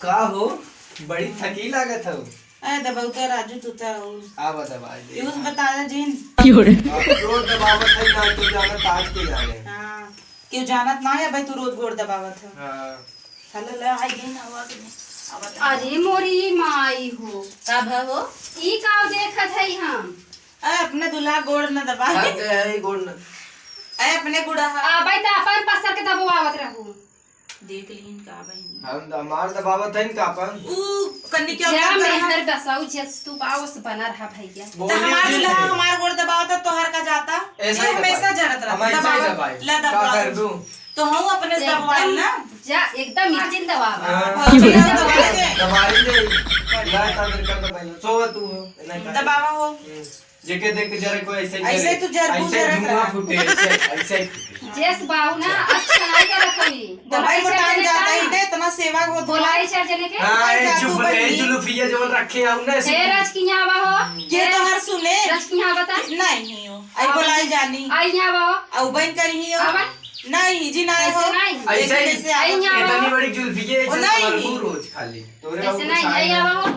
का हो बड़ी थकी लागत हो। अरे दबाऊ तो राजू तू तो आवा दबा दे यूज बता दे जिन रोज दबावत है ना तो जाना ताज के जाने। हां क्यों जानत ना है भाई तू रोज गोड़ दबावत है। हां चल ले आई गई ना आवाज में आवत। अरे मोरी माई हो कब हो ई का देखत है हम। अरे अपने दूल्हा गोड़ न दबा थक गए है गोड़ न। अरे अपने गुड़ा आबै त अपन पसर के दबावत रहू। देख लीन का बहनी हम हमार दबावत है का अपन ऊ कन्नी क्या जा कर मैं रहा हर बसाऊ जस तू पावस बना रहा भैया। तो हमार दूल्हा हमार गोड़ दबावता तोहर का जाता ये हमेशा जरत रहता ला दबा कर दूं तो हम अपने दबाई ना जा एकदम इर्जिन दबावा। दबाई दे ला कर दबाई सो तू दबावा हो जेके देख के जरा कोई ऐसे तू जर ऐसे धुआं फूटे ऐसे जेस बाऊ ना अच्छा नहीं कर रखी दवाई मोटान जाता ही दे इतना सेवा हो बोलाई चार जने के हां ए जुलफिया जवन रखे हम ना हे राज किया आवा हो ये तो हर सुने राज किया बता नहीं हो आई बोलाई जानी आई यहां आवा औ बहन करी हो आवा नहीं जी ना हो ऐसे ऐसे आई यहां इतनी बड़ी जुलफिया नहीं। ऐसे रोज खाली तोरे ऐसे नहीं आई आवा हो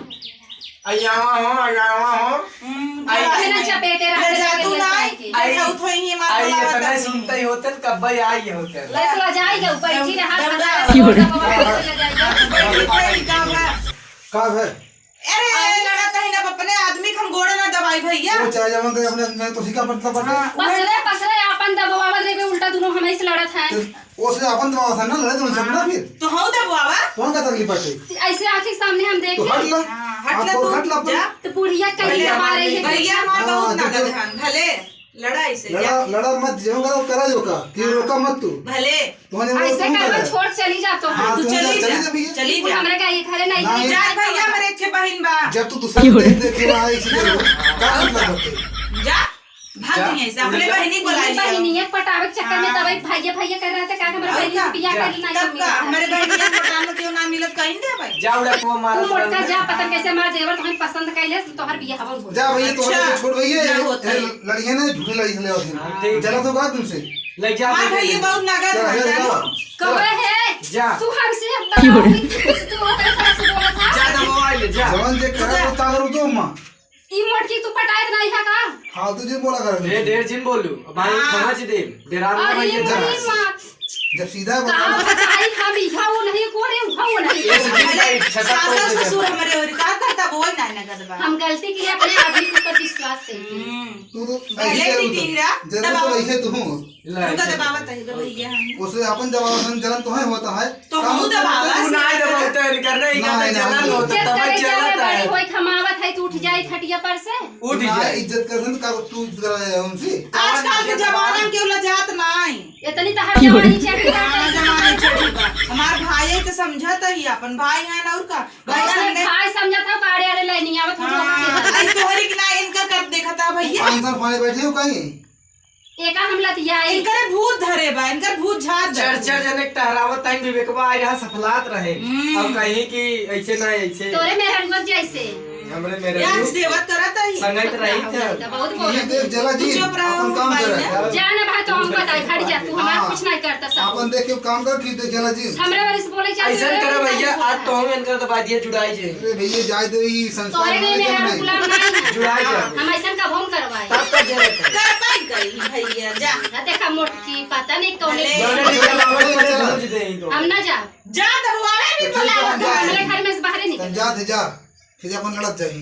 आयावा हो आई ना चपेटे रख जादू ना आई उठो ही मार आई इतना सुनते ही होतन कब भाई आई होतन लेस ला जाएगा ऊपर ही हाथ हटा का है अरे लड़ा कहीं ना अपने आदमी हम गोड़ ना दबाई भैया वो चाहे जवन के अपने मैं तो सिका पड़ता पड़ता पसरे अपन दबावत रे उल्टा दोनों हमें से लड़त है ओसे अपन दबाव था ना लड़े दोनों झगड़ा फिर तो हम दबावा कौन का तकलीफ है ऐसे आंख के सामने हम देख तो हट ला हट ला तू जा तो बुढ़िया कहीं दबा रही है भैया हमार बहुत नगद हन भले लड़ाई से लड़ा लड़ा मत जो करा जो का कि रोका मत तू भले तुम्हारे ऐसे कर छोड़ चली जा तो हाँ, तू तू चली जा, जा चली जा चली वो जा हमरा का ये खरे नहीं नहीं। जा भैया मेरे के बहन बा जब तू दूसरा देख के आई इसी का मतलब होते जा भाग नहीं ऐसे अपने बहनी को लाई लिया बहनी एक पटावे के चक्कर में तब भैया भैया कर रहा था का हमारे बहनी से बियाह कर लेना तब का हमारे बहनिया पटानो क्यों ना मिलत कहीं दे भाई जा उड़ा को मार तू मोटका जा पता कैसे मार जेवर तुम्हें पसंद कैले तोहर बियाह हवन हो जा भैया तो अच्छा। छोड़ भैया क्या होता है? लड़कियां ने झूठी लड़ी ले ठीक। जला तो गा तुमसे ले जा हां भैया बहुत नगद है जानो कबे है जा तू हमसे बताओ तू ओकरे साथ से बोला था जा ना मोबाइल जा जवन जे करा तो तागर तो मां ई मोटकी तू पटायत नहीं है का हां तुझे बोला कर ये डेढ़ दिन बोलू भाई समझ दे डेरा में अरे भैया जा मेरी मां जब सीधा कहां बोला बताई हम इहाऊ नहीं कोरे उहाऊ नहीं ये सीधी भाई छटा सासा तो ससुर हमारे और का करता वो नहीं नगद बा हम गलती की अपने आदमी के ऊपर विश्वास करेंगे तू तो पहले दीदीरा जब तो ऐसे तू हूं उनका दबावत है भैया हम उसे अपन जवाब जलन तो है होता है तो हम दबावा तू ना दबावते करने ही करने जलन होता इज्जत तब करे चलता जावे बड़ी है होई खमावत है तू उठ जाए खटिया पर से उठ ना जा इज्जत करन का तू इज्जत करा उनसे आजकल के जमाना में केहू लजात नहीं इतनी तहर जवानी चाहिए पुराना जमाना छोड़ी बा हमार भाई के समझत ही अपन भाई है ना और का भाई सामने भाई समझा था काड़े अरे लेनी आवत हो आई तोहरी के ना इनका कर देखा था भैया पांच साल पानी बैठे हो कहीं एका हम लतिया इनकर भूत धरे बा इनकर भूत झाड़ दे चर्चा जने टहरावत टाइम विवेकवा आई रहा सफलात रहे अब कहीं कि ऐसे ना ऐसे तोरे मेरे हरगत जैसे हमरे मेरे यार सेवा करत ही संगत रही थे बहुत ये बोल देख जला जी चुप रहो, अपन काम भाई कर ने। रहा है जाना भाई तो हम बताई खड़ जा तू हमारा कुछ नहीं करता सब अपन देख के काम कर ठीक है जला जी हमरे बारे से बोले चल ऐसा करे भैया आज तो हम इनकर दबा दिया जुड़ाई जे अरे भैया जाय दे ई संस्कार तोरे में में मेरा नहीं गुलाम नहीं जुड़ाई जा हम ऐसा का भोम करवाए तब का जरूरत है कर पाई गई भैया जा ना देखा मोटकी पता नहीं कौन अरे, जोने निकलावत पड़े समझ दे इनको हम ना जा जा दबवावे भी तो ठीक है, बोला जा। हमारे घर में से बाहर निकल जा फिर अपन लड़त जाही